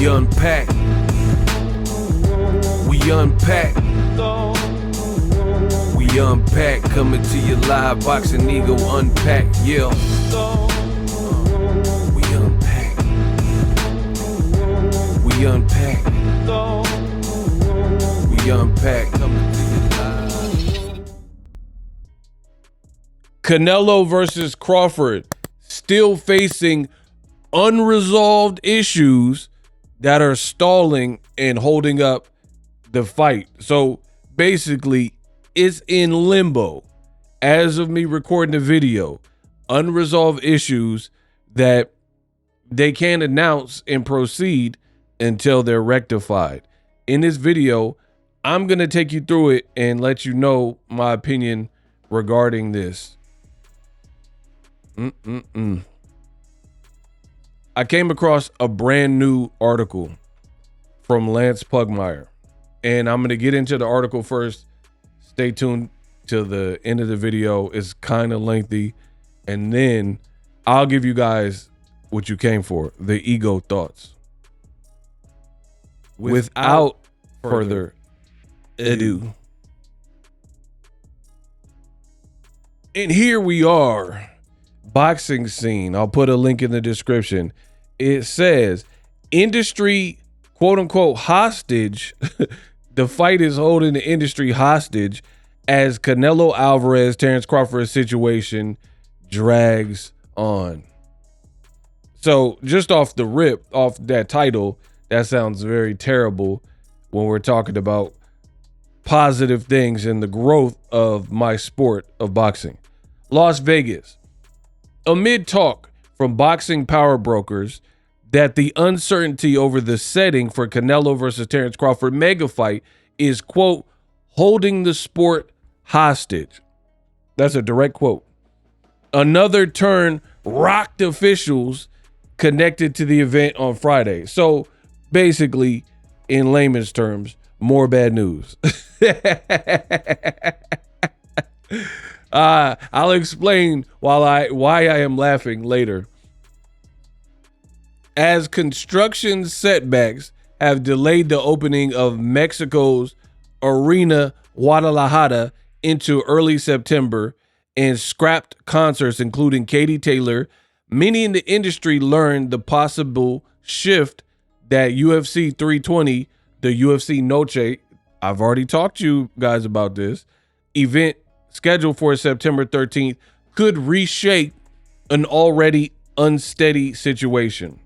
We unpack. We unpack. We unpack. Coming to you live. Boxing Ego unpack. Yeah. We unpack. We unpack. We unpack. Coming to you live. Canelo versus Crawford still facing unresolved issues that are stalling and holding up the fight. So basically, it's in limbo as of me recording the video. Unresolved issues that they can't announce and proceed until they're rectified. In this video, I'm going to take you through it and let you know my opinion regarding this. I came across a brand new article from Lance Pugmire, and I'm going to get into the article first. Stay tuned to the end of the video. It's kind of lengthy, and then I'll give you guys what you came for, the ego thoughts. Without further ado. And here we are. Boxing scene. I'll put a link in the description. It says industry quote unquote hostage. The fight is holding the industry hostage as Canelo Alvarez, Terence Crawford situation drags on. So just off the rip, off that title, that sounds very terrible when we're talking about positive things in the growth of my sport of boxing. Las Vegas. Amid talk from boxing power brokers that the uncertainty over the setting for Canelo versus Terence Crawford mega fight is, quote, holding the sport hostage. That's a direct quote. Another turn rocked officials connected to the event on Friday. So basically, in layman's terms, more bad news. I'll explain why I am laughing later. As construction setbacks have delayed the opening of Mexico's Arena Guadalajara into early September and scrapped concerts, including Katie Taylor, many in the industry learned the possible shift that UFC 320, the UFC Noche, I've already talked to you guys about this, event scheduled for September 13th could reshape an already unsteady situation.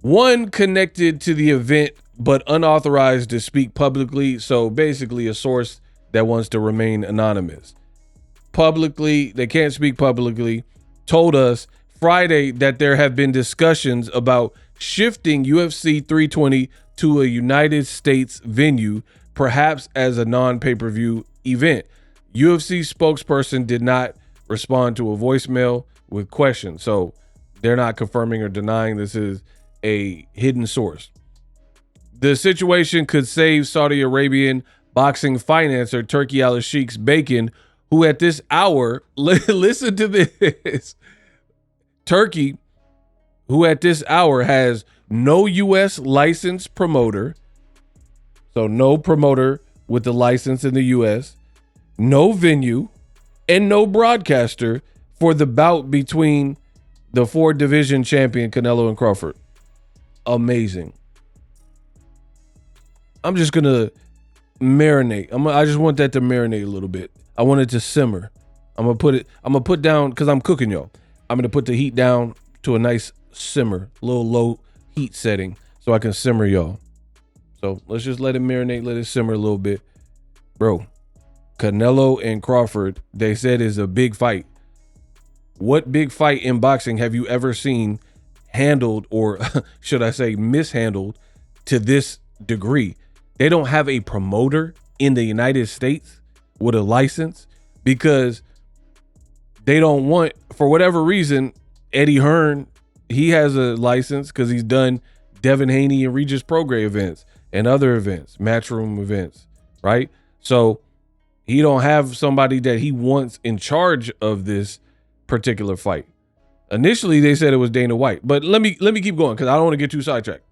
One connected to the event but unauthorized to speak publicly, so basically a source that wants to remain anonymous. Publicly, they can't speak publicly, told us Friday that there have been discussions about shifting UFC 320 to a United States venue, perhaps as a non-pay-per-view event. UFC spokesperson did not respond to a voicemail with questions, so they're not confirming or denying this is a hidden source. The situation could save Saudi Arabian boxing financer Turki Al-Sheikh's bacon, who at this hour, listen to this, Turki, who at this hour has no U.S. licensed promoter, so no promoter with the license in the U.S., no venue, and no broadcaster for the bout between the 4-division champion Canelo and Crawford. Amazing. I'm just gonna marinate. I just want that to marinate a little bit. I want it to simmer. I'm gonna put down, because I'm cooking, y'all. I'm gonna put the heat down to a nice simmer, a little low heat setting, so I can simmer y'all. So let's just let it marinate, let it simmer a little bit. Bro, Canelo and Crawford, they said, is a big fight. What big fight in boxing have you ever seen handled, or should I say mishandled, to this degree? They don't have a promoter in the United States with a license because they don't want, for whatever reason, Eddie Hearn, he has a license because he's done Devin Haney and Regis Prograis events and other events, matchroom events, right? So he don't have somebody that he wants in charge of this particular fight. Initially, they said it was Dana White, but let me keep going because I don't want to get too sidetracked.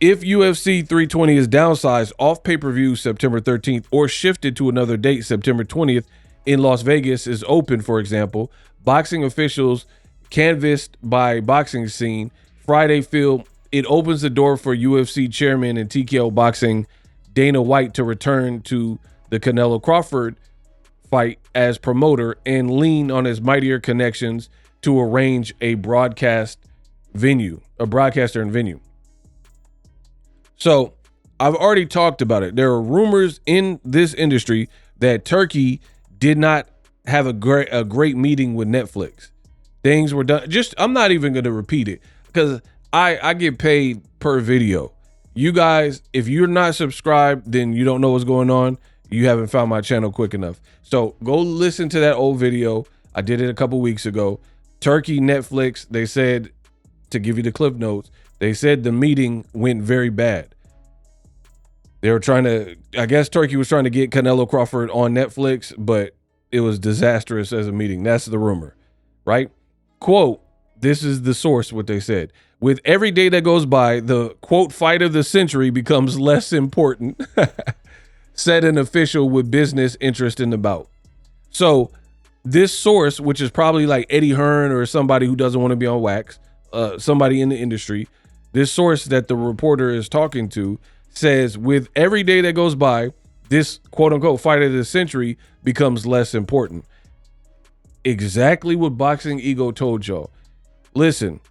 If UFC 320 is downsized off pay-per-view September 13th or shifted to another date, September 20th, in Las Vegas is open, for example, boxing officials canvassed by Boxing Scene Friday feel it opens the door for UFC chairman and TKO Boxing Dana White to return to the Canelo-Crawford fight as promoter and lean on his mightier connections to arrange a broadcaster and venue. So I've already talked about it. There are rumors in this industry that Turkey did not have a great meeting with Netflix. Things were done. I'm not even going to repeat it because I get paid per video. You guys, if you're not subscribed, then you don't know what's going on. You haven't found my channel quick enough. So go listen to that old video. I did it a couple weeks ago. Turkey, Netflix, they said, to give you the clip notes, they said the meeting went very bad. They were trying to, I guess Turkey was trying to get Canelo Crawford on Netflix, but it was disastrous as a meeting. That's the rumor, right? Quote, this is the source, what they said. With every day that goes by, the, quote, fight of the century becomes less important, said an official with business interest in the bout. So this source, which is probably like Eddie Hearn or somebody who doesn't want to be on wax, somebody in the industry, this source that the reporter is talking to says with every day that goes by, this quote unquote fight of the century becomes less important. Exactly what Boxing Ego told y'all. Listen,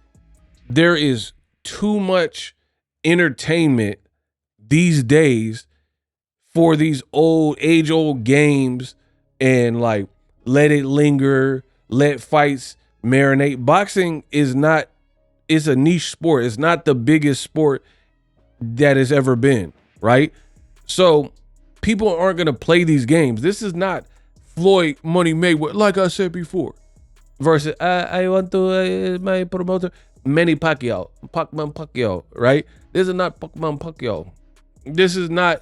there is too much entertainment these days for these age-old games and like let it linger, let fights marinate. Boxing is not, it's a niche sport. It's not the biggest sport that has ever been, right? So people aren't going to play these games. This is not Floyd Money Mayweather, like I said before, versus I want to my promoter Manny Pacquiao, right? This is not Pacquiao. This is not.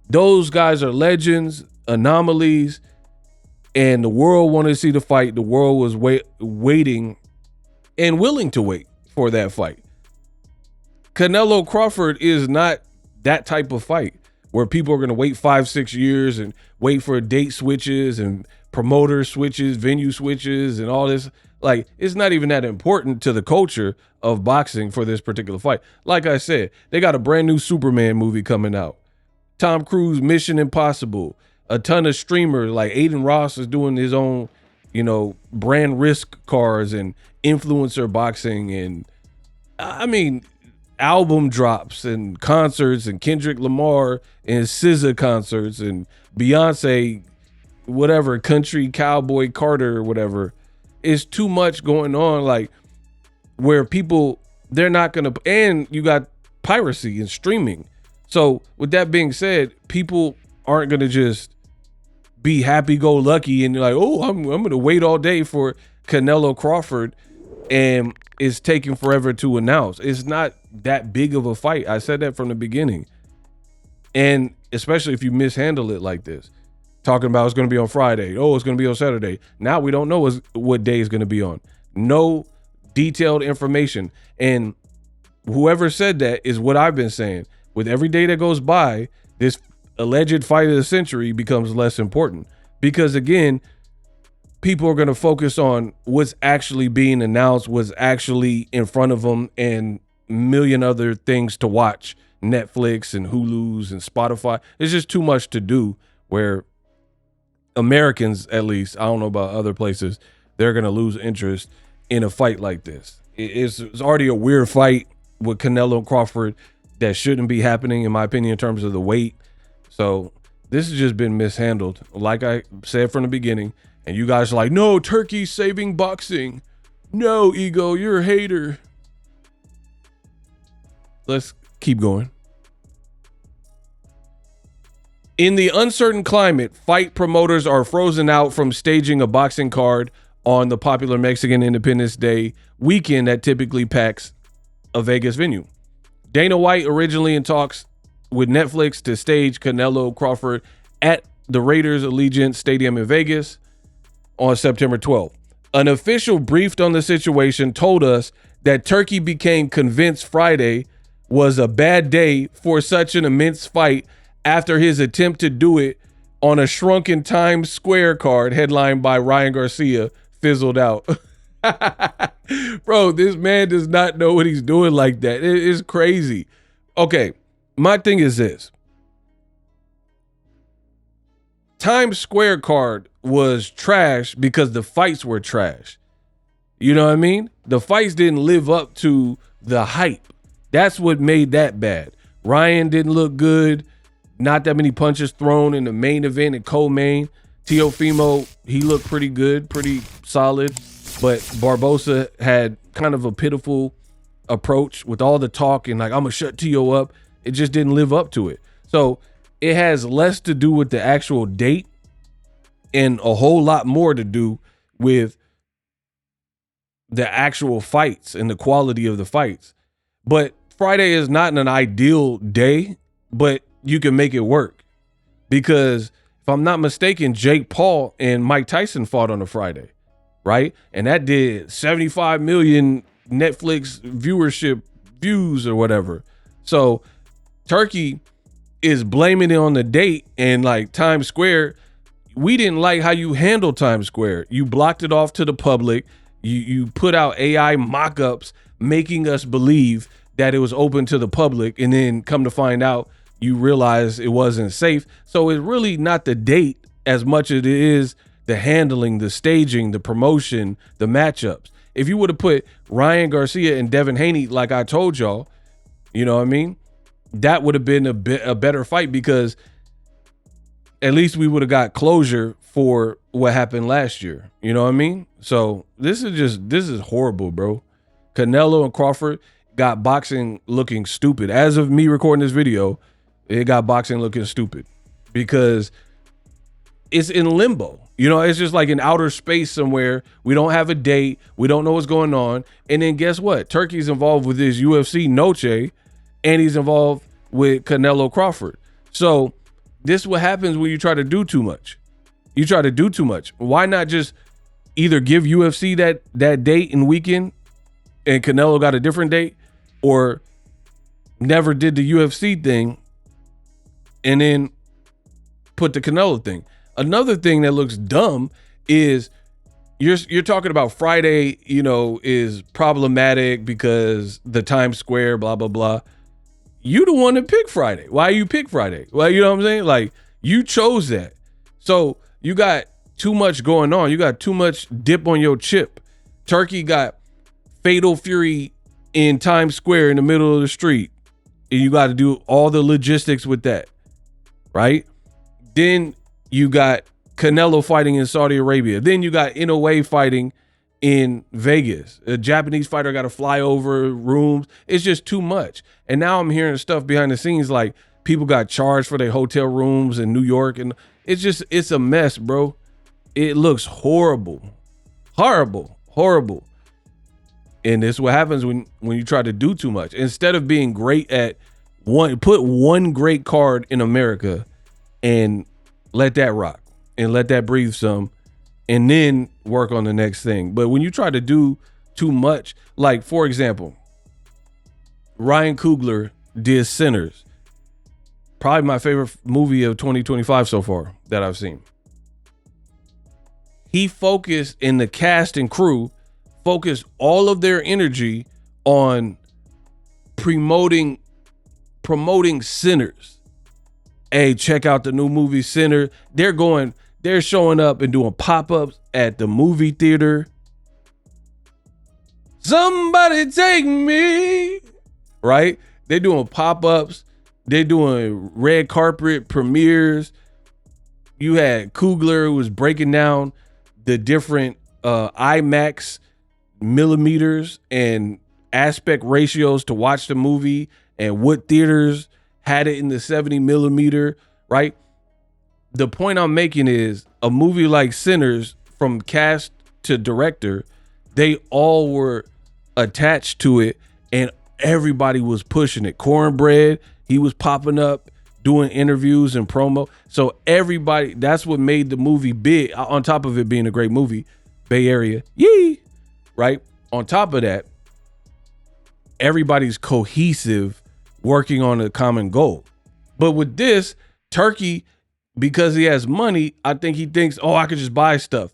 Those guys are legends, anomalies, and the world wanted to see the fight. The world was waiting and willing to wait for that fight. Canelo Crawford is not that type of fight where people are going to wait 5-6 years and wait for date switches and promoter switches, venue switches, and all this. Like, it's not even that important to the culture of boxing for this particular fight. Like I said, they got a brand new Superman movie coming out. Tom Cruise, Mission Impossible, a ton of streamers like Aiden Ross is doing his own, brand risk cars and influencer boxing. And I mean, album drops and concerts and Kendrick Lamar and SZA concerts and Beyonce, whatever, country cowboy Carter or whatever. It's too much going on, like where people, they're not going to, and you got piracy and streaming. So with that being said, people aren't going to just be happy-go-lucky and like, oh, I'm going to wait all day for Canelo Crawford, and it's taking forever to announce. It's not that big of a fight. I said that from the beginning. And especially if you mishandle it like this, talking about it's going to be on Friday. Oh, it's going to be on Saturday. Now we don't know what day it's going to be on. No detailed information. And whoever said that is what I've been saying. With every day that goes by, this alleged fight of the century becomes less important because, again, people are going to focus on what's actually being announced, what's actually in front of them, and a million other things to watch, Netflix and Hulu's and Spotify. It's just too much to do where Americans, at least, I don't know about other places, they're going to lose interest in a fight like this. It's already a weird fight with Canelo and Crawford that shouldn't be happening, in my opinion, in terms of the weight. So this has just been mishandled, like I said from the beginning. And you guys are like, no, Turkey's saving boxing. No, Ego, you're a hater. Let's keep going. In the uncertain climate, fight promoters are frozen out from staging a boxing card on the popular Mexican Independence Day weekend that typically packs a Vegas venue. Dana White originally in talks with Netflix to stage Canelo Crawford at the Raiders Allegiant Stadium in Vegas on September 12th. An official briefed on the situation told us that Turkey became convinced Friday was a bad day for such an immense fight after his attempt to do it on a shrunken Times Square card headlined by Ryan Garcia fizzled out. Bro, this man does not know what he's doing like that. It is crazy. Okay, my thing is this. Times Square card was trash because the fights were trash. You know what I mean? The fights didn't live up to the hype. That's what made that bad. Ryan didn't look good. Not that many punches thrown in the main event and co-main. Teofimo, he looked pretty good, pretty solid. But Barbosa had kind of a pitiful approach with all the talk and like, I'm going to shut Teo up. It just didn't live up to it. So it has less to do with the actual date and a whole lot more to do with the actual fights and the quality of the fights. But Friday is not an ideal day, but you can make it work. Because if I'm not mistaken, Jake Paul and Mike Tyson fought on a Friday, right? And that did 75 million Netflix viewership views or whatever. So Turkey is blaming it on the date and like Times Square. We didn't like how you handled Times Square. You blocked it off to the public. You put out AI mock-ups making us believe that it was open to the public, and then come to find out you realize it wasn't safe. So it's really not the date as much as it is the handling, the staging, the promotion, the matchups. If you would have put Ryan Garcia and Devin Haney, like I told y'all, you know what I mean? That would have been a better fight, because at least we would have got closure for what happened last year. You know what I mean? So this is horrible, bro. Canelo and Crawford got boxing looking stupid. As of me recording this video, it got boxing looking stupid because it's in limbo. You know, it's just like in outer space somewhere. We don't have a date. We don't know what's going on. And then guess what? Turkey's involved with this UFC Noche, and he's involved with Canelo-Crawford. So this is what happens when you try to do too much. You try to do too much. Why not just either give UFC that date and weekend and Canelo got a different date, or never did the UFC thing and then put the Canelo thing. Another thing that looks dumb is you're talking about Friday, you know, is problematic because the Times Square, blah, blah, blah. You the one that picked Friday. Why you pick Friday? Well, you know what I'm saying? Like, you chose that. So you got too much going on. You got too much dip on your chip. Turkey got Fatal Fury in Times Square in the middle of the street, and you got to do all the logistics with that, right? Then you got Canelo fighting in Saudi Arabia. Then you got Inoue fighting in Vegas. A Japanese fighter got to fly over rooms. It's just too much. And now I'm hearing stuff behind the scenes like people got charged for their hotel rooms in New York, and it's a mess, bro. It looks horrible. Horrible. And this is what happens when you try to do too much. Instead of being great at put one great card in America and let that rock and let that breathe some, and then work on the next thing. But when you try to do too much, like for example, Ryan Coogler did Sinners. Probably my favorite movie of 2025 so far that I've seen. He focused, in the cast and crew, focused all of their energy on promoting Sinners. Hey, check out the new movie Sinner. They're showing up and doing pop-ups at the movie theater. Somebody take me. Right? They're doing pop-ups. They're doing red carpet premieres. You had Coogler, who was breaking down the different IMAX millimeters and aspect ratios to watch the movie, and what theaters had it in the 70 millimeter, right? The point I'm making is a movie like Sinners, from cast to director, they all were attached to it and everybody was pushing it. Cornbread, he was popping up, doing interviews and promo. So everybody, that's what made the movie big, on top of it being a great movie. Bay Area, yee, right? On top of that, everybody's cohesive, working on a common goal. But with this, Turkey, because he has money, I think he thinks, oh, I could just buy stuff.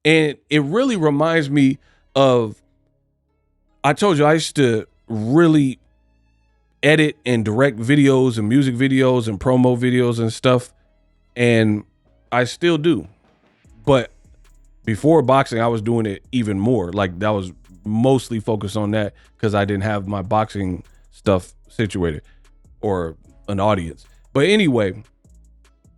And it really reminds me of, I told you I used to really edit and direct videos and music videos and promo videos and stuff. And I still do. But before boxing, I was doing it even more. Like, that was mostly focused on that because I didn't have my boxing stuff situated or an audience. But anyway,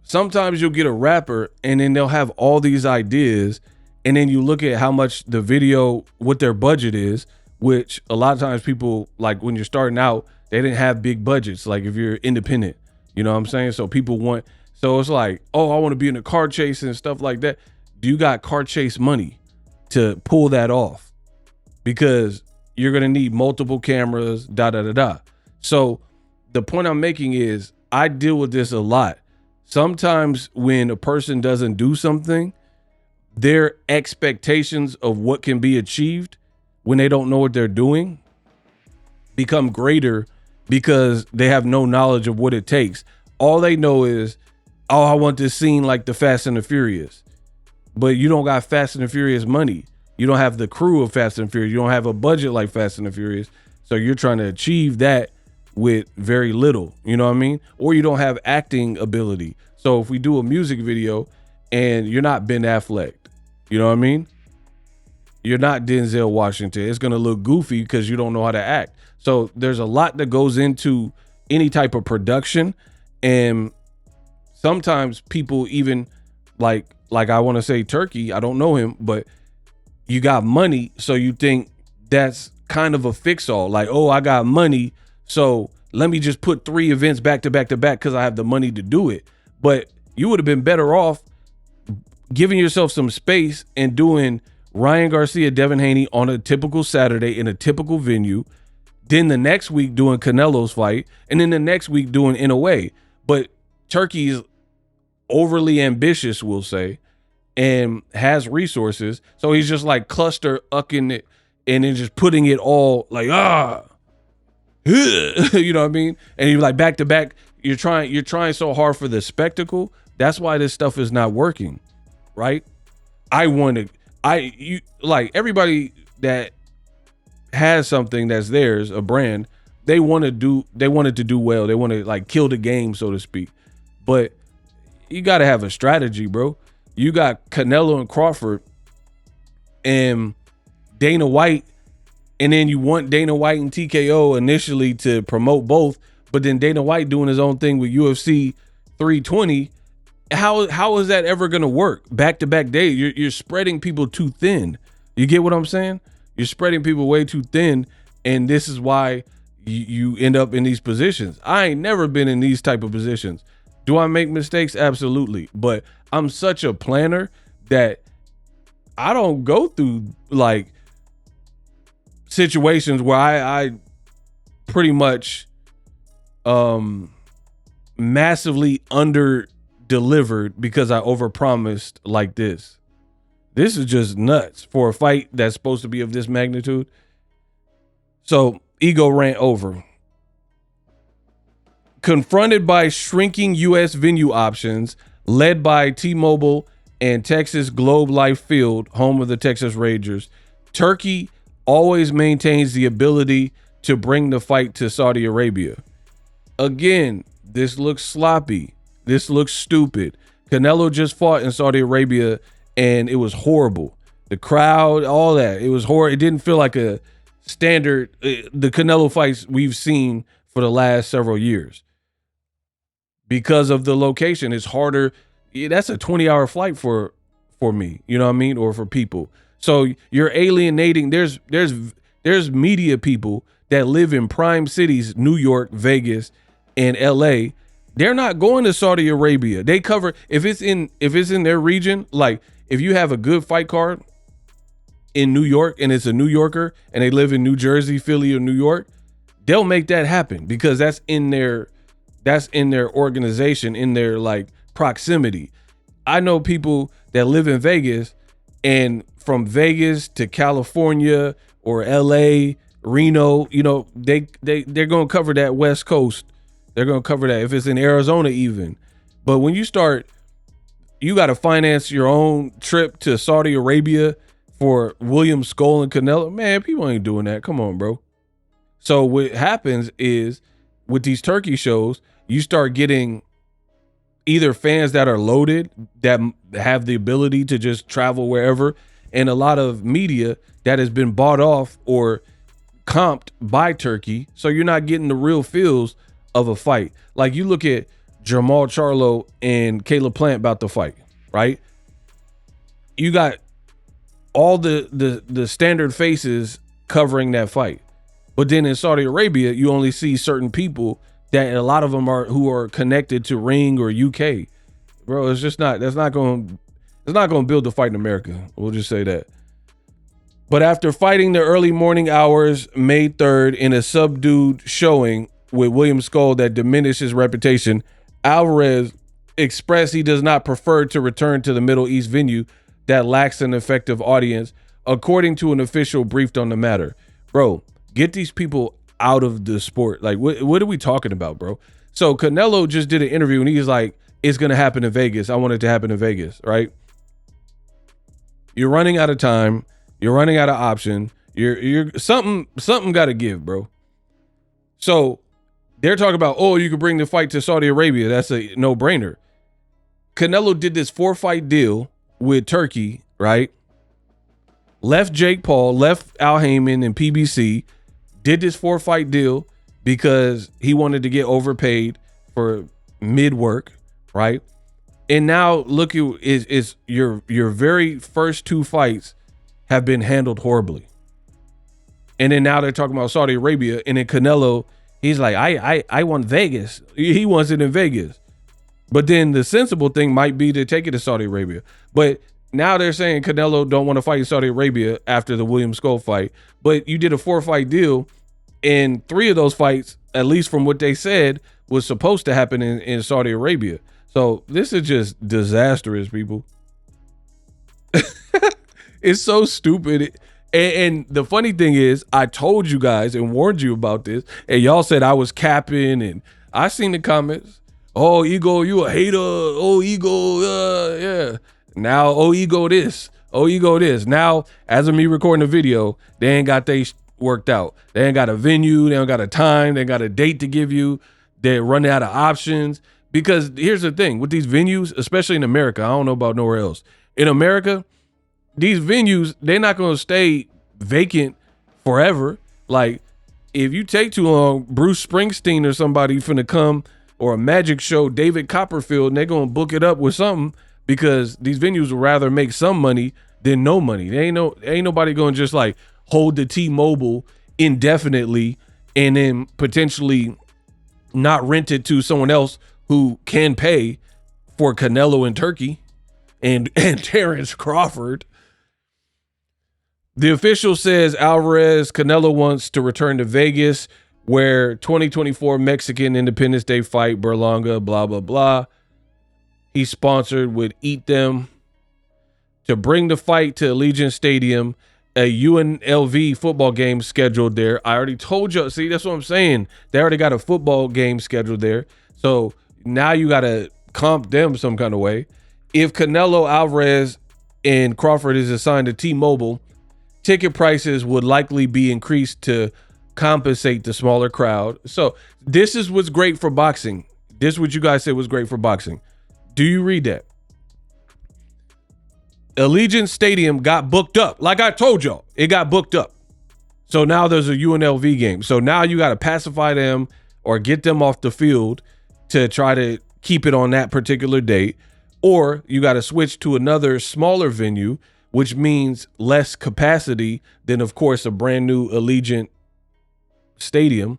sometimes you'll get a rapper and then they'll have all these ideas, and then you look at how much the video, what their budget is, which a lot of times people, like when you're starting out, they didn't have big budgets. Like if you're independent, you know what I'm saying? So people want, so it's like, oh, I want to be in a car chase and stuff like that. Do you got car chase money to pull that off? Because you're going to need multiple cameras, So the point I'm making is I deal with this a lot. Sometimes when a person doesn't do something, their expectations of what can be achieved when they don't know what they're doing become greater because they have no knowledge of what it takes. All they know is, oh, I want this scene like the Fast and the Furious. But you don't got Fast and the Furious money. You don't have the crew of Fast and Furious. You don't have a budget like Fast and the Furious. So you're trying to achieve that with very little, you know what I mean? Or you don't have acting ability. So if we do a music video and you're not Ben Affleck, you know what I mean? You're not Denzel Washington. It's going to look goofy because you don't know how to act. So there's a lot that goes into any type of production. And sometimes people even like I want to say Turkey, I don't know him, but you got money. So you think that's kind of a fix all, like, oh, I got money, so let me just put 3 events back to back to back because I have the money to do it. But you would have been better off giving yourself some space and doing Ryan Garcia, Devin Haney on a typical Saturday in a typical venue. Then the next week doing Canelo's fight, and then the next week doing In a Way. But Turkey's overly ambitious, we'll say, and has resources. So he's just like cluster ucking it and then just putting it all like, you know what I mean? And you're like back to back, you're trying so hard for the spectacle. That's why this stuff is not working, right? You like everybody that has something that's theirs, a brand, they want it to do well. They want to like kill the game, so to speak. But you got to have a strategy, bro. You got Canelo and Crawford and Dana White, and then you want Dana White and TKO initially to promote both, but then Dana White doing his own thing with UFC 320. How is that ever going to work? Back-to-back days, you're spreading people too thin. You get what I'm saying? You're spreading people way too thin, and this is why you end up in these positions. I ain't never been in these type of positions. Do I make mistakes? Absolutely. But I'm such a planner that I don't go through like situations where I pretty much massively under delivered because I overpromised like this. This is just nuts for a fight that's supposed to be of this magnitude. So ego rant over. Confronted by shrinking U.S. venue options led by T-Mobile and Texas Globe Life Field, home of the Texas Rangers, Turkey always maintains the ability to bring the fight to Saudi Arabia. Again, this looks sloppy. This looks stupid. Canelo just fought in Saudi Arabia and it was horrible. The crowd, all that, it was horrible. It didn't feel like a standard, the Canelo fights we've seen for the last several years. Because of the location, it's harder. That's a 20-hour flight for me, you know what I mean, or for people. So you're alienating. There's media people that live in prime cities, New York, Vegas, and LA. They're not going to Saudi Arabia. They cover if it's in their region. Like if you have a good fight card in New York and it's a New Yorker and they live in New Jersey, Philly, or New York, they'll make that happen because that's in their organization, in their like proximity. I know people that live in Vegas and from Vegas to California or LA, Reno, you know, they're going to cover that West Coast. They're going to cover that if it's in Arizona even. But when you start, you got to finance your own trip to Saudi Arabia for William Skull and Canelo. Man, people ain't doing that. Come on, bro. So what happens is with these turkey shows, you start getting either fans that are loaded, that have the ability to just travel wherever, and a lot of media that has been bought off or comped by Turkey. So you're not getting the real feels of a fight. Like you look at Jamal Charlo and Caleb Plant about to fight, right? You got all the standard faces covering that fight. But then in Saudi Arabia, you only see certain people that a lot of them are who are connected to Ring or UK. Bro, it's just not, it's not going to build the fight in America. We'll just say that. But after fighting the early morning hours, May 3rd, in a subdued showing with William Skull that diminished his reputation, Alvarez expressed he does not prefer to return to the Middle East venue that lacks an effective audience, according to an official briefed on the matter. Bro, get these people out of the sport. Like, what are we talking about, bro? So Canelo just did an interview and he's like, it's going to happen in Vegas. I want it to happen in Vegas, right? You're running out of time. You're running out of option. You're something got to give, bro. So they're talking about, oh, you could bring the fight to Saudi Arabia. That's a no-brainer. Canelo did this 4-fight deal with Turkey, right? Left Jake Paul, left Al Heyman and PBC, did this 4-fight deal because he wanted to get overpaid for mid-work, right? And now look, is your very first 2 fights have been handled horribly. And then now they're talking about Saudi Arabia, and then Canelo, he's like, I want Vegas. He wants it in Vegas. But then the sensible thing might be to take it to Saudi Arabia. But now they're saying Canelo don't want to fight in Saudi Arabia after the William Skull fight. But you did a 4-fight deal, and 3 of those fights, at least from what they said, was supposed to happen in Saudi Arabia. So this is just disastrous, people. It's so stupid. And the funny thing is, I told you guys and warned you about this, and y'all said I was capping, and I seen the comments. Oh, Ego, you a hater. Oh, Ego, yeah. Now, oh, Ego this. Oh, Ego this. Now, as of me recording the video, they ain't got they worked out. They ain't got a venue. They don't got a time. They ain't got a date to give you. They're running out of options. Because here's the thing. With these venues, especially in America, I don't know about nowhere else. In America, these venues, they're not going to stay vacant forever. Like, if you take too long, Bruce Springsteen or somebody finna come, or a magic show, David Copperfield, and they're going to book it up with something, because these venues will rather make some money than no money. Ain't nobody going to just like hold the T-Mobile indefinitely and then potentially not rent it to someone else who can pay for Canelo in Turkey and Terence Crawford. The official says Alvarez Canelo wants to return to Vegas, where 2024 Mexican Independence Day fight, Berlanga, blah, blah, blah. He's sponsored with Eat Them. To bring the fight to Allegiant Stadium, a UNLV football game scheduled there. I already told you. See, that's what I'm saying. They already got a football game scheduled there. So now you got to comp them some kind of way. If Canelo, Alvarez, and Crawford is assigned to T-Mobile, ticket prices would likely be increased to compensate the smaller crowd. So this is what's great for boxing. This is what you guys said was great for boxing. Do you read that? Allegiant Stadium got booked up. Like I told y'all, it got booked up. So now there's a UNLV game. So now you got to pacify them or get them off the field to try to keep it on that particular date. Or you got to switch to another smaller venue, which means less capacity than, of course, a brand new Allegiant Stadium.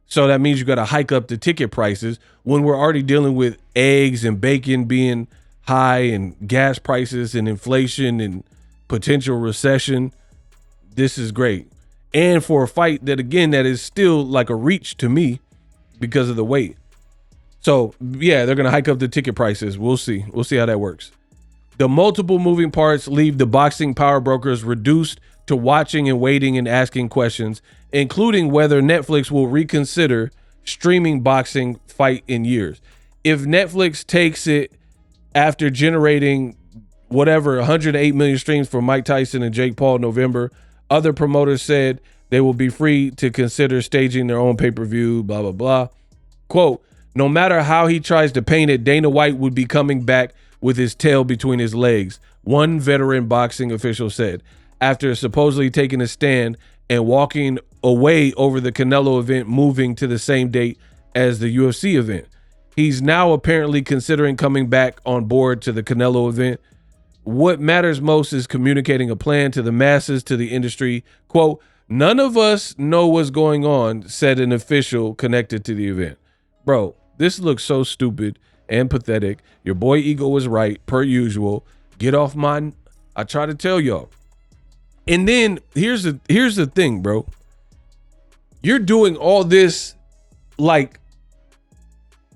So that means you got to hike up the ticket prices when we're already dealing with eggs and bacon being high and gas prices and inflation and potential recession. This is great. And for a fight that, again, that is still like a reach to me because of the weight. So, yeah, they're going to hike up the ticket prices. We'll see. We'll see how that works. The multiple moving parts leave the boxing power brokers reduced to watching and waiting and asking questions, including whether Netflix will reconsider streaming boxing fight in years. If Netflix takes it after generating whatever 108 million streams for Mike Tyson and Jake Paul in November, other promoters said they will be free to consider staging their own pay-per-view, blah, blah, blah. Quote, no matter how he tries to paint it, Dana White would be coming back with his tail between his legs, one veteran boxing official said, after supposedly taking a stand and walking away over the Canelo event moving to the same date as the UFC event. He's now apparently considering coming back on board to the Canelo event. What matters most is communicating a plan to the masses, to the industry. Quote, none of us know what's going on, said an official connected to the event. Bro, this looks so stupid and pathetic. Your boy Ego was right, per usual. Get off mine. I try to tell y'all. And then here's the thing, bro. You're doing all this like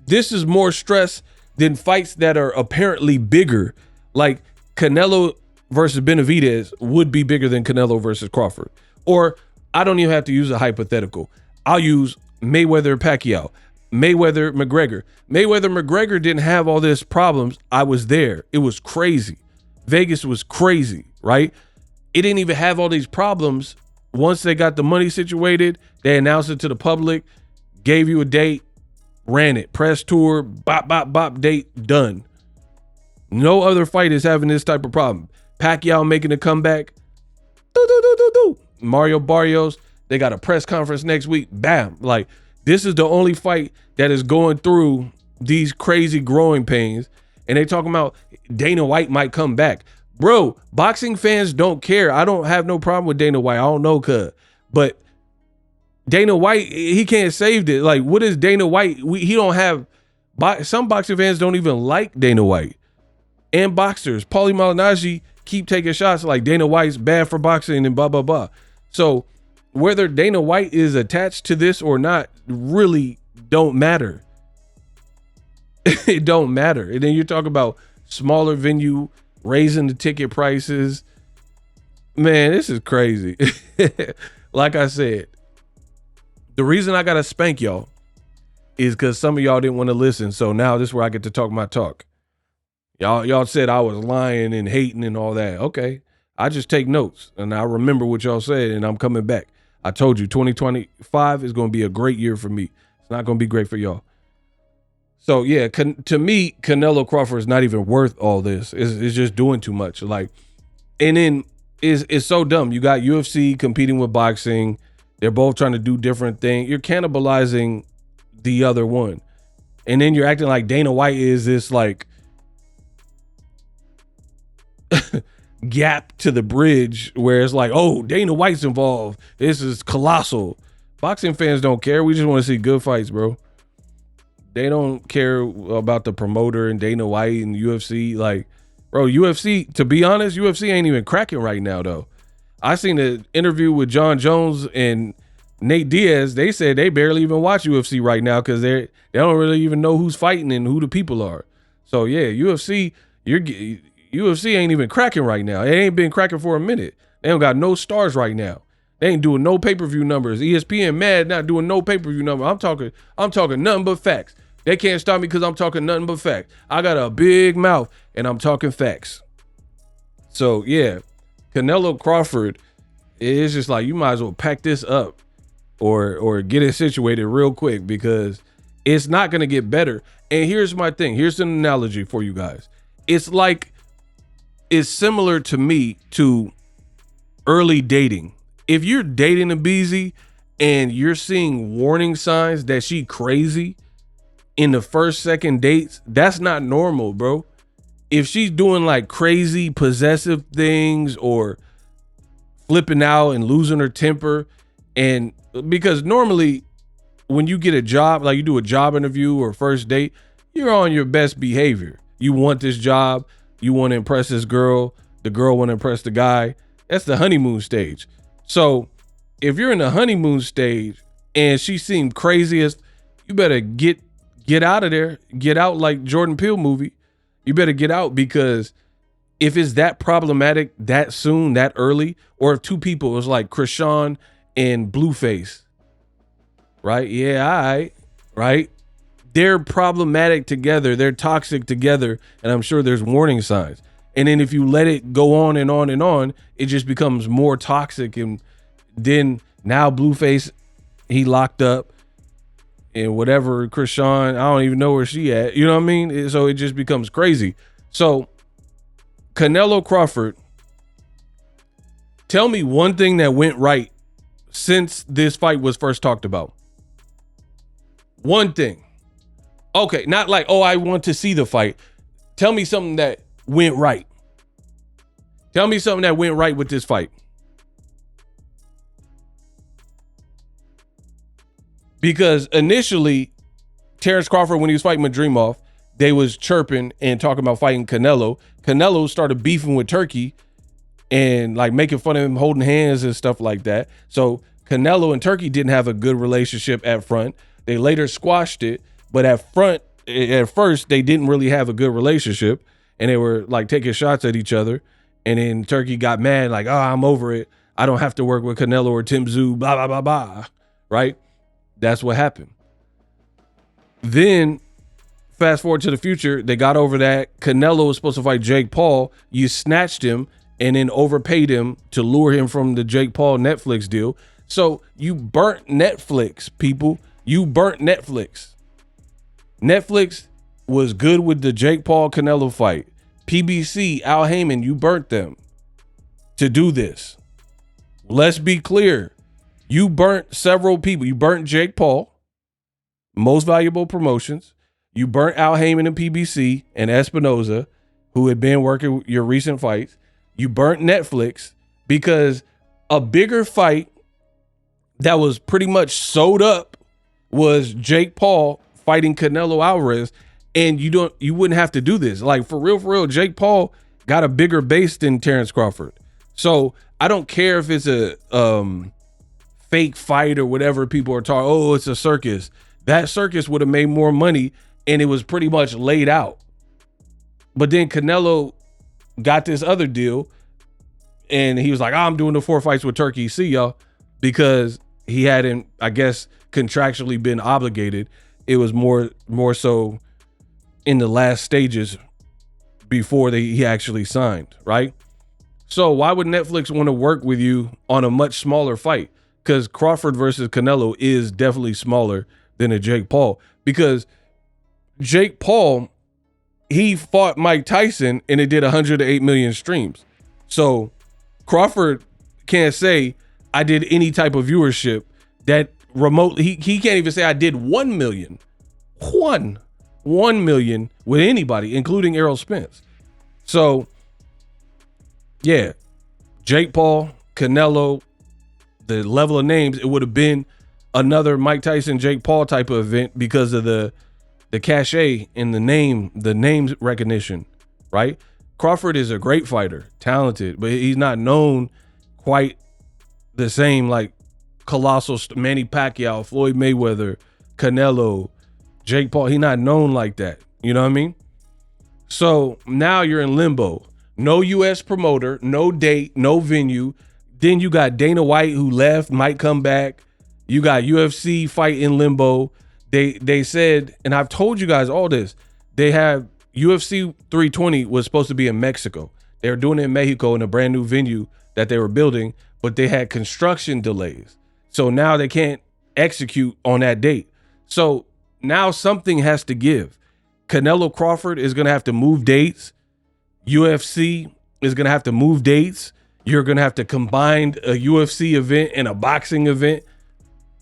this is more stress than fights that are apparently bigger. Like Canelo versus Benavidez would be bigger than Canelo versus Crawford. Or I don't even have to use a hypothetical. I'll use Mayweather Pacquiao. Mayweather McGregor. Mayweather McGregor didn't have all this problems. I was there. It was crazy. Vegas was crazy, right? It didn't even have all these problems. Once they got the money situated, they announced it to the public, gave you a date, ran it, press tour, bop, bop, bop, date, done. No other fight is having this type of problem. Pacquiao making a comeback. Mario Barrios, they got a press conference next week. Bam. Like, this is the only fight that is going through these crazy growing pains. And they talking about Dana White might come back. Bro, boxing fans don't care. I don't have no problem with Dana White. I don't know, but Dana White, he can't save it. Like, what is Dana White? He don't have, some boxing fans don't even like Dana White. And boxers, Paulie Malignaggi keep taking shots like Dana White's bad for boxing and blah, blah, blah. So whether Dana White is attached to this or not really don't matter. It don't matter. And then you talk about smaller venue, raising the ticket prices. Man, this is crazy. Like I said, the reason I got to spank y'all is because some of y'all didn't want to listen. So now this is where I get to talk my talk. Y'all said I was lying and hating and all that. Okay. I just take notes and I remember what y'all said and I'm coming back. I told you 2025 is going to be a great year for me. It's not going to be great for y'all. So yeah, to me, Canelo Crawford is not even worth all this. It's just doing too much. Like, and then it's so dumb. You got UFC competing with boxing. They're both trying to do different things. You're cannibalizing the other one. And then you're acting like Dana White is this like gap to the bridge where it's like, oh, Dana White's involved. This is colossal. Boxing fans don't care. We just want to see good fights, bro. They don't care about the promoter and Dana White and UFC. Like, bro, UFC, to be honest, UFC ain't even cracking right now, though. I seen an interview with John Jones and Nate Diaz. They said they barely even watch UFC right now because they don't really even know who's fighting and who the people are. So, yeah, UFC ain't even cracking right now. It ain't been cracking for a minute. They don't got no stars right now. They ain't doing no pay-per-view numbers. ESPN mad not doing no pay-per-view number. I'm talking nothing but facts. They can't stop me because I'm talking nothing but facts. I got a big mouth and I'm talking facts. So yeah, Canelo Crawford is just like, you might as well pack this up or get it situated real quick because it's not going to get better. And here's my thing. Here's an analogy for you guys. It's similar to me to early dating. If you're dating a BZ and you're seeing warning signs that she crazy in the first, second dates, that's not normal, bro. If she's doing like crazy possessive things or flipping out and losing her temper, and because normally when you get a job, like you do a job interview or first date, you're on your best behavior. You want this job, you want to impress this girl, the girl want to impress the guy. That's the honeymoon stage. So if you're in the honeymoon stage and she seemed craziest, you better get out of there. Get out like Jordan Peele movie. You better get out because if it's that problematic that soon, that early, or if two people, it was like Krishan and Blueface, right? Yeah, all right, right? They're problematic together. They're toxic together. And I'm sure there's warning signs. And then if you let it go on and on and on, it just becomes more toxic. And then now Blueface, he locked up, and whatever Krishan, I don't even know where she at. You know what I mean? So it just becomes crazy. So Canelo-Crawford, tell me one thing that went right since this fight was first talked about. One thing. Okay, not like, oh, I want to see the fight. Tell me something that went right. Tell me something that went right with this fight. Because initially, Terence Crawford, when he was fighting Madrimov, they was chirping and talking about fighting Canelo. Canelo started beefing with Turkey and like making fun of him holding hands and stuff like that. So Canelo and Turkey didn't have a good relationship at front. They later squashed it, but at first, they didn't really have a good relationship, and they were like taking shots at each other. And then Turkey got mad, like, oh, I'm over it. I don't have to work with Canelo or Tim Tszyu, blah, blah, blah, blah, right? That's what happened. Then fast forward to the future, they got over that. Canelo was supposed to fight Jake Paul. You snatched him and then overpaid him to lure him from the Jake Paul Netflix deal. So you burnt Netflix, people. You burnt Netflix. Netflix was good with the Jake Paul Canelo fight. PBC, Al Heyman, you burnt them to do this. Let's be clear. You burnt several people. You burnt Jake Paul, Most Valuable Promotions. You burnt Al Heyman and PBC and Espinoza, who had been working your recent fights. You burnt Netflix because a bigger fight that was pretty much sewed up was Jake Paul fighting Canelo Alvarez, and you wouldn't have to do this. Like for real, Jake Paul got a bigger base than Terence Crawford. So I don't care if it's a fake fight or whatever people are talking. Oh, it's a circus. That circus would have made more money, and it was pretty much laid out. But then Canelo got this other deal, and he was like, oh, I'm doing the 4 fights with Turkey. See y'all. Because he hadn't, I guess, contractually been obligated. It was more so in the last stages before he actually signed, right? So why would Netflix want to work with you on a much smaller fight? Because Crawford versus Canelo is definitely smaller than a Jake Paul. Because Jake Paul, he fought Mike Tyson and it did 108 million streams. So Crawford can't say I did any type of viewership that remotely. He can't even say I did 1 million. 1 million with anybody, including Errol Spence. So yeah, Jake Paul, Canelo, the level of names, it would have been another Mike Tyson, Jake Paul type of event because of the cachet and the name recognition, right? Crawford is a great fighter, talented, but he's not known quite the same like colossal Manny Pacquiao, Floyd Mayweather, Canelo, Jake Paul. He's not known like that. You know what I mean? So now you're in limbo. No U.S. promoter, no date, no venue. Then you got Dana White who left, might come back. You got UFC fight in limbo. They said, and I've told you guys all this, they have UFC 320 was supposed to be in Mexico. They were doing it in Mexico in a brand new venue that they were building, but they had construction delays. So now they can't execute on that date. So now something has to give. Canelo Crawford is going to have to move dates. UFC is going to have to move dates. You're going to have to combine a UFC event and a boxing event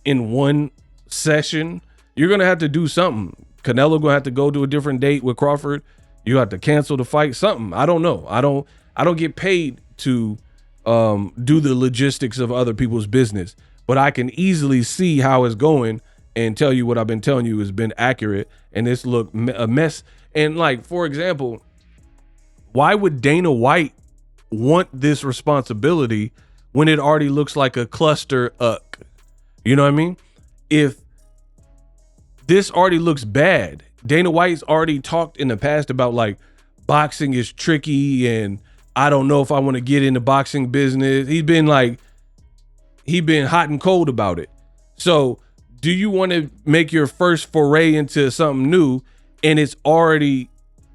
in one session. You're going to have to do something. Canelo going to have to go to a different date with Crawford. You have to cancel the fight, something. I don't know. I don't get paid to do the logistics of other people's business, but I can easily see how it's going and tell you what I've been telling you has been accurate. And this look a mess. And like, for example, why would Dana White want this responsibility when it already looks like a cluster uck? You know what I mean? If this already looks bad, Dana White's already talked in the past about like boxing is tricky and I don't know if I want to get into boxing business. He's been hot and cold about it. So do you want to make your first foray into something new and it's already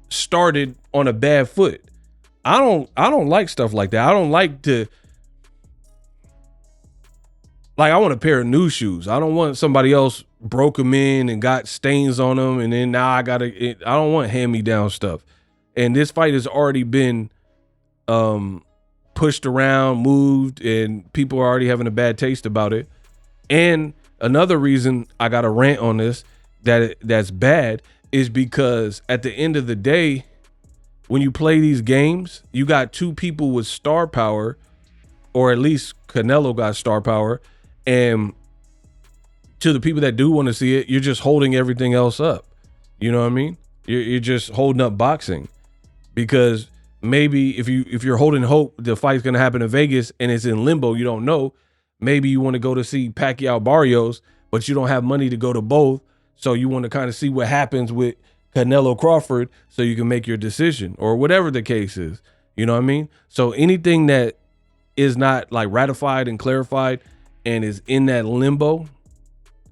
started on a bad foot? I don't like stuff like that. I don't like to, like, I want a pair of new shoes. I don't want somebody else broke them in and got stains on them. And then now I don't want hand-me-down stuff. And this fight has already been pushed around, moved, and people are already having a bad taste about it. And another reason I got a rant on this that's bad is because at the end of the day, when you play these games, you got two people with star power, or at least Canelo got star power. And to the people that do want to see it, you're just holding everything else up. You know what I mean? You're just holding up boxing, because maybe if you're holding hope the fight's going to happen in Vegas and it's in limbo, you don't know. Maybe you want to go to see Pacquiao Barrios, but you don't have money to go to both. So you want to kind of see what happens with Canelo-Crawford so you can make your decision, or whatever the case is. You know what I mean? So anything that is not like ratified and clarified and is in that limbo,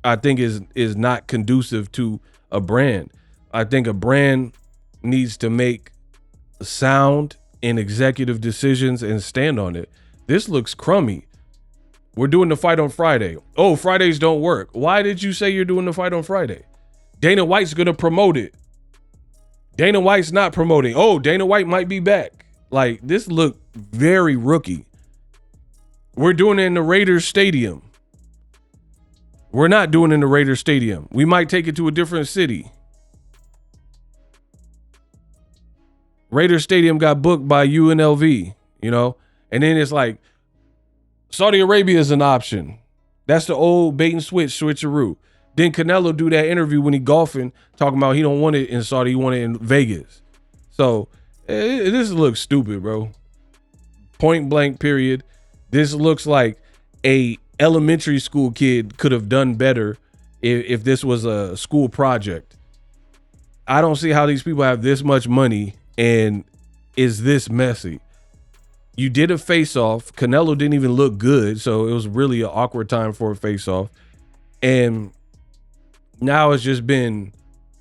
I think is not conducive to a brand. I think a brand needs to make sound and executive decisions and stand on it. This looks crummy. We're doing the fight on Friday. Oh, Fridays don't work. Why did you say you're doing the fight on Friday? Dana White's going to promote it. Dana White's not promoting. Oh, Dana White might be back. Like, this looked very rookie. We're doing it in the Raiders Stadium. We're not doing it in the Raiders Stadium. We might take it to a different city. Raiders Stadium got booked by UNLV, you know? And then it's like, Saudi Arabia is an option. That's the old bait and switcheroo. Then Canelo do that interview when he golfing, talking about he don't want it in Saudi, he want it in Vegas. So this looks stupid, bro. Point blank, period. This looks like a elementary school kid could have done better if this was a school project. I don't see how these people have this much money and is this messy. You did a face-off. Canelo didn't even look good, so it was really an awkward time for a face-off. And now it's just been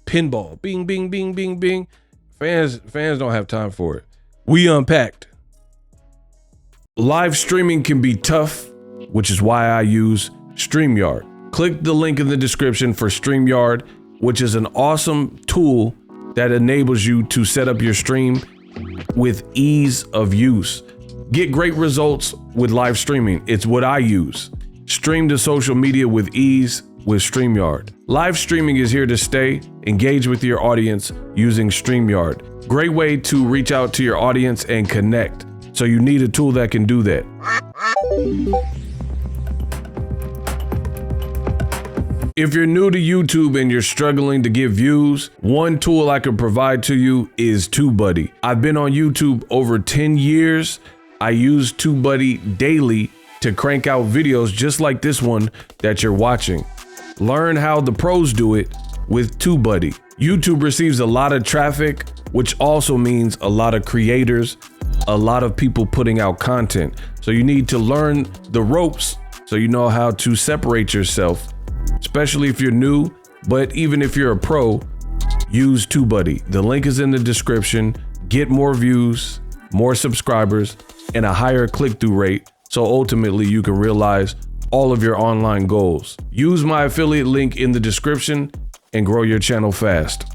pinball. Bing, bing, bing, bing, bing. Fans don't have time for it. We unpacked. Live streaming can be tough, which is why I use StreamYard. Click the link in the description for StreamYard, which is an awesome tool that enables you to set up your stream with ease of use. Get great results with live streaming. It's what I use. Stream to social media with ease with StreamYard. Live streaming is here to stay. Engage with your audience using StreamYard. Great way to reach out to your audience and connect. So you need a tool that can do that. If you're new to YouTube and you're struggling to get views, one tool I can provide to you is TubeBuddy. I've been on YouTube over 10 years. I use TubeBuddy daily to crank out videos just like this one that you're watching. Learn how the pros do it with TubeBuddy. YouTube receives a lot of traffic, which also means a lot of creators, a lot of people putting out content. So you need to learn the ropes so you know how to separate yourself, especially if you're new. But even if you're a pro, use TubeBuddy. The link is in the description. Get more views, more subscribers, and a higher click-through rate, so ultimately you can realize all of your online goals. Use my affiliate link in the description and grow your channel fast.